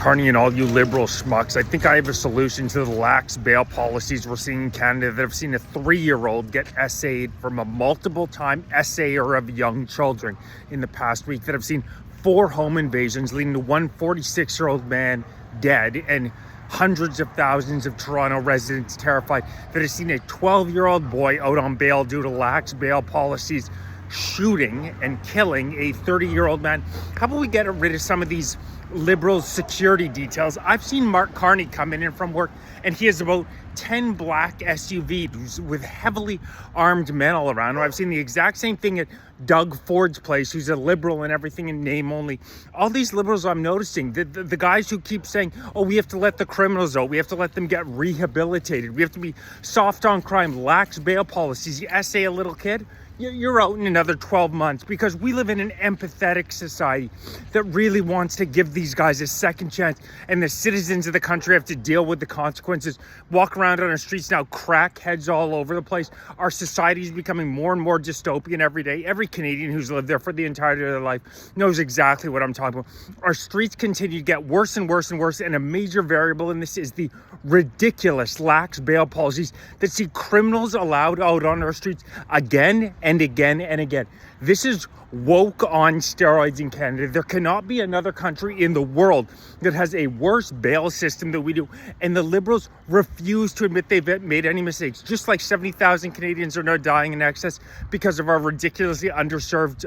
Carney and all you liberal schmucks, I think I have a solution to the lax bail policies we're seeing in Canada that have seen a 3-year-old get SA'd from a multiple-time SA'er of young children in the past week, that have seen 4 home invasions leading to one 46-year-old man dead and hundreds of thousands of Toronto residents terrified, that have seen a 12-year-old boy out on bail due to lax bail policies shooting and killing a 30-year-old man. How about we get rid of some of these liberal security details? I've seen Mark Carney come in from work and he has about 10 black SUVs with heavily armed men all around him. I've seen the exact same thing at Doug Ford's place, who's a liberal and everything in name only. All these liberals I'm noticing, the guys who keep saying, oh, we have to let the criminals out, we have to let them get rehabilitated, we have to be soft on crime, lax bail policies. You essay a little kid, you're out in another 12 months, because we live in an empathetic society that really wants to give these guys a second chance, and the citizens of the country have to deal with the consequences. Walk around on our streets now, crackheads all over the place. Our society is becoming more and more dystopian every day. Every Canadian who's lived there for the entirety of their life knows exactly what I'm talking about. Our streets continue to get worse and worse and worse, and a major variable in this is the ridiculous lax bail policies that see criminals allowed out on our streets again and again and again. This is woke on steroids in Canada. There cannot be another country in the world that has a worse bail system than we do, and the Liberals refuse to admit they've made any mistakes. Just like 70,000 Canadians are now dying in excess because of our ridiculously underserved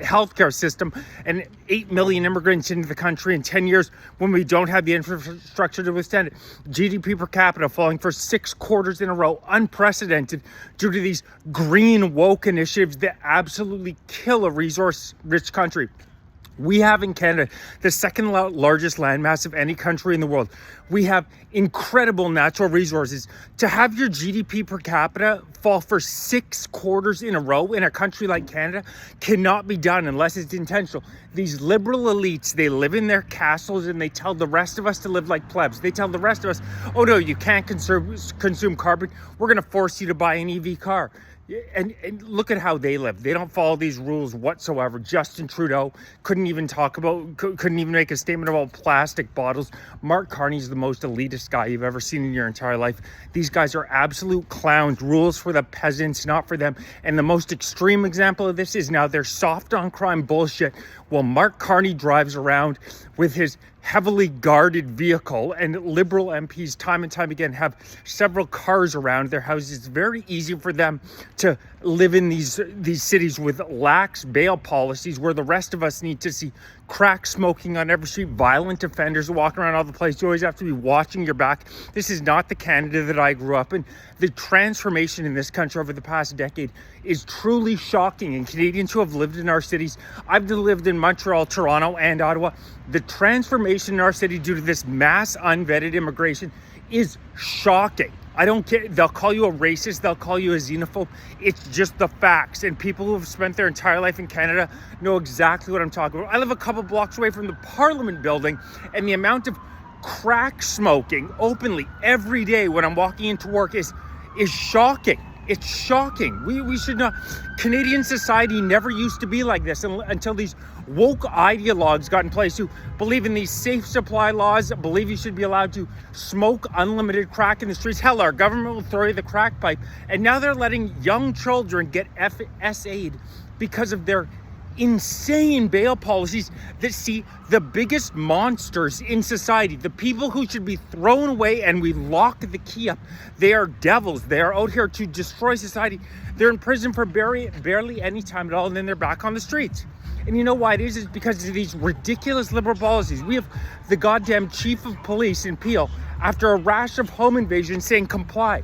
healthcare system, and 8 million immigrants into the country in 10 years when we don't have the infrastructure to withstand it. GDP per capita falling for 6 quarters in a row, unprecedented, due to these green woke initiatives that absolutely kill a resource-rich country. We have in Canada the second largest landmass of any country in the world. We have incredible natural resources. To have your GDP per capita fall for 6 quarters in a row in a country like Canada cannot be done unless it's intentional. These liberal elites, they live in their castles and they tell the rest of us to live like plebs. They tell the rest of us, oh no, you can't consume carbon. We're going to force you to buy an EV car. And look at how they live. They don't follow these rules whatsoever. Justin Trudeau couldn't even make a statement about plastic bottles. Mark Carney's the most elitist guy you've ever seen in your entire life. These guys are absolute clowns. Rules for the peasants, not for them. And the most extreme example of this is now their soft on crime bullshit. While Mark Carney drives around with his heavily guarded vehicle, and liberal MPs time and time again have several cars around their houses, it's very easy for them to live in these cities with lax bail policies, where the rest of us need to see crack smoking on every street, violent offenders walking around all the place. You always have to be watching your back. This is not the Canada that I grew up in. The transformation in this country over the past decade is truly shocking. And Canadians who have lived in our cities, I've lived in Montreal, Toronto, and Ottawa. The transformation in our city due to this mass unvetted immigration is shocking. I don't care. They'll call you a racist. They'll call you a xenophobe. It's just the facts. And people who have spent their entire life in Canada know exactly what I'm talking about. I live a couple blocks away from the Parliament building, and the amount of crack smoking openly every day when I'm walking into work is shocking. It's shocking. We should not. Canadian society never used to be like this until these woke ideologues got in place who believe in these safe supply laws, believe you should be allowed to smoke unlimited crack in the streets. Hell, our government will throw you the crack pipe. And now they're letting young children get SA'd because of their insane bail policies that see the biggest monsters in society, the people who should be thrown away and we lock the key up. They are devils. They are out here to destroy society. They're in prison for barely any time at all, and then they're back on the streets. And you know why it is? It's because of these ridiculous liberal policies. We have the goddamn chief of police in Peel, after a rash of home invasions, saying comply.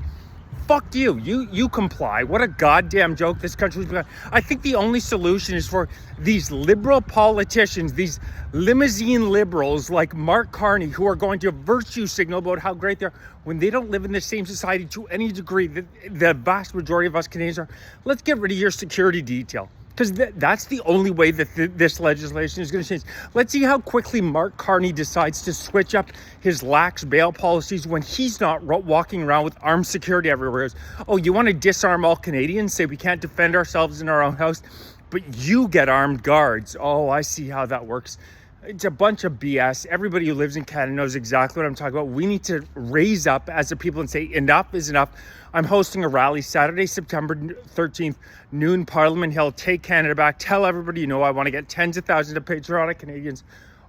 Fuck you. You comply. What a goddamn joke this country's become. I think the only solution is for these liberal politicians, these limousine liberals like Mark Carney, who are going to virtue signal about how great they are when they don't live in the same society to any degree that the vast majority of us Canadians are. Let's get rid of your security detail. Because that's the only way that this legislation is going to change. Let's see how quickly Mark Carney decides to switch up his lax bail policies when he's not walking around with armed security everywhere. Oh, you want to disarm all Canadians, say we can't defend ourselves in our own house, but you get armed guards. Oh, I see how that works. It's a bunch of BS. Everybody who lives in Canada knows exactly what I'm talking about. We need to raise up as a people and say enough is enough. I'm hosting a rally Saturday, September 13th, noon, Parliament Hill. Take Canada back. Tell everybody you know. I want to get tens of thousands of patriotic Canadians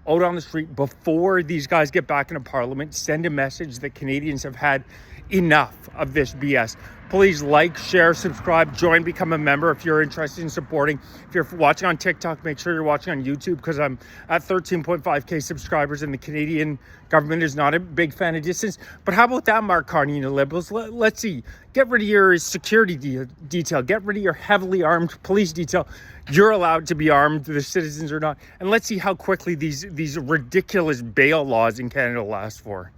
out on the street before these guys get back into Parliament. Send a message that Canadians have had enough of this BS. Please like, share, subscribe, join, become a member if you're interested in supporting. If you're watching on TikTok, make sure you're watching on YouTube, because I'm at 13.5k subscribers and the Canadian government is not a big fan of distance. But how about that, Mark Carney and the Liberals? Let's see. Get rid of your security detail. Get rid of your heavily armed police detail. You're allowed to be armed, the citizens are not. And let's see how quickly these ridiculous bail laws in Canada last for.